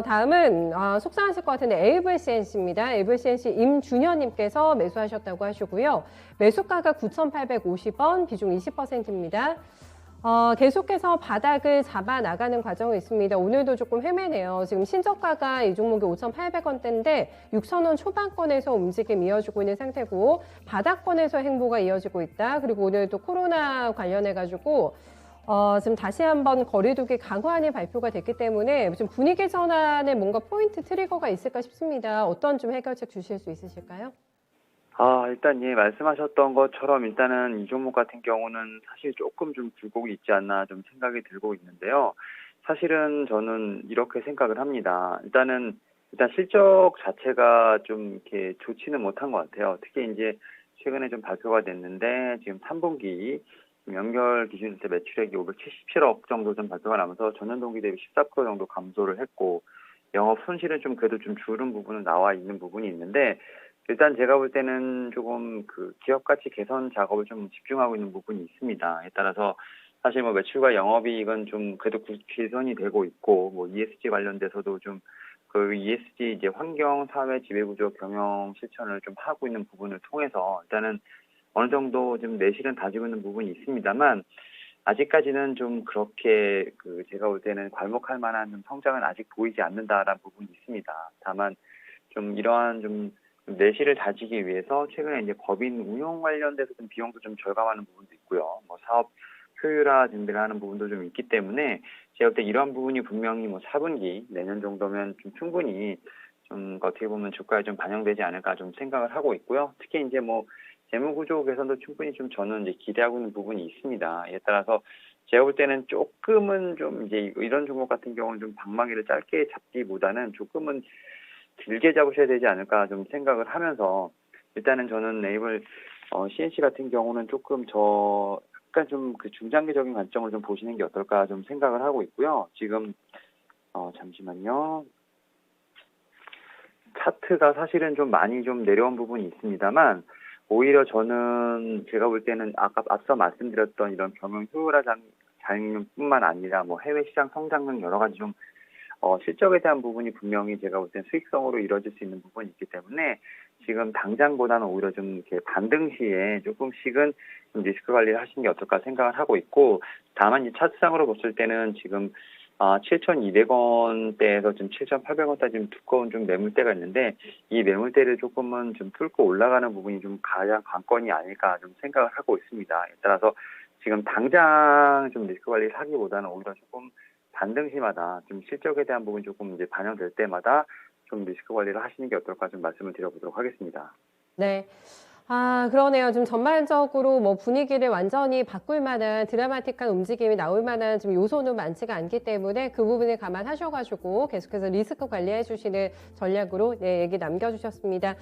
다음은 속상하실 것 같은데 AVCNC입니다. AVCNC 임준현님께서 매수하셨다고 하시고요. 매수가가 9,850원, 비중 20%입니다. 계속해서 바닥을 잡아 나가는 과정이 있습니다. 오늘도 조금 헤매네요. 지금 신저가가 이 종목이 5,800원대인데 6,000원 초반권에서 움직임 이어지고 있는 상태고 바닥권에서 행보가 이어지고 있다. 그리고 오늘도 코로나 관련해가지고 지금 다시 한번 거리두기 강화안이 발표가 됐기 때문에 좀 분위기 전환에 뭔가 포인트 트리거가 있을까 싶습니다. 어떤 좀 해결책 주실 수 있으실까요? 일단 예, 말씀하셨던 것처럼 일단은 이 종목 같은 경우는 사실 조금 좀 굴곡이 있지 않나 좀 생각이 들고 있는데요. 사실은 저는 이렇게 생각을 합니다. 일단 실적 자체가 좀 이렇게 좋지는 못한 것 같아요. 특히 이제 최근에 좀 발표가 됐는데 지금 3분기 연결 기준일 때 매출액이 577억 정도 좀 발표가 나면서 전년 동기 대비 14% 정도 감소를 했고 영업 손실은 좀 그래도 좀 줄은 부분은 나와 있는 부분이 있는데 일단 제가 볼 때는 조금 그 기업 가치 개선 작업을 좀 집중하고 있는 부분이 있습니다. 따라서 사실 뭐 매출과 영업이익은 좀 그래도 개선이 되고 있고 뭐 ESG 관련돼서도 좀 그 ESG 이제 환경, 사회, 지배구조 경영 실천을 좀 하고 있는 부분을 통해서 일단은 어느 정도 좀 내실은 다지고 있는 부분이 있습니다만 아직까지는 좀 그렇게 그 제가 볼 때는 괄목할 만한 좀 성장은 아직 보이지 않는다라는 부분이 있습니다. 다만 좀 이러한 좀 내실을 다지기 위해서 최근에 이제 법인 운용 관련돼서 좀 비용도 좀 절감하는 부분도 있고요. 뭐 사업 효율화 등등을 하는 부분도 좀 있기 때문에 제가 볼 때 이러한 부분이 분명히 뭐 4분기 내년 정도면 좀 충분히 좀 어떻게 보면 주가에 좀 반영되지 않을까 좀 생각을 하고 있고요. 특히 이제 뭐 재무구조 개선도 충분히 좀 저는 이제 기대하고 있는 부분이 있습니다. 이에 따라서 제가 볼 때는 조금은 좀 이제 이런 종목 같은 경우는 좀 방망이를 짧게 잡기보다는 조금은 길게 잡으셔야 되지 않을까 좀 생각을 하면서 일단은 저는 네이버 CNC 같은 경우는 조금 약간 좀 그 중장기적인 관점을 좀 보시는 게 어떨까 좀 생각을 하고 있고요. 지금 잠시만요. 차트가 사실은 좀 많이 좀 내려온 부분이 있습니다만 오히려 저는 제가 볼 때는 앞서 말씀드렸던 이런 경영 효율화 장면뿐만 아니라 뭐 해외 시장 성장 등 여러 가지 좀 실적에 대한 부분이 분명히 제가 볼 땐 수익성으로 이루어질 수 있는 부분이 있기 때문에 지금 당장보다는 오히려 좀 이렇게 반등 시에 조금씩은 좀 리스크 관리를 하시는 게 어떨까 생각을 하고 있고 다만 이 차트상으로 봤을 때는 지금 7,200원대에서 지금 7,800원대 지금 두꺼운 좀 매물대가 있는데 이 매물대를 조금은 좀 뚫고 올라가는 부분이 좀 가장 관건이 아닐까 좀 생각을 하고 있습니다. 따라서 지금 당장 좀 리스크 관리를 하기보다는 오히려 조금 반등 시마다 좀 실적에 대한 부분이 조금 이제 반영될 때마다 좀 리스크 관리를 하시는 게 어떨까 좀 말씀을 드려보도록 하겠습니다. 네. 그러네요. 좀 전반적으로 뭐 분위기를 완전히 바꿀 만한 드라마틱한 움직임이 나올 만한 좀 요소는 많지가 않기 때문에 그 부분을 감안하셔가지고 계속해서 리스크 관리해 주시는 전략으로 네, 얘기 남겨주셨습니다.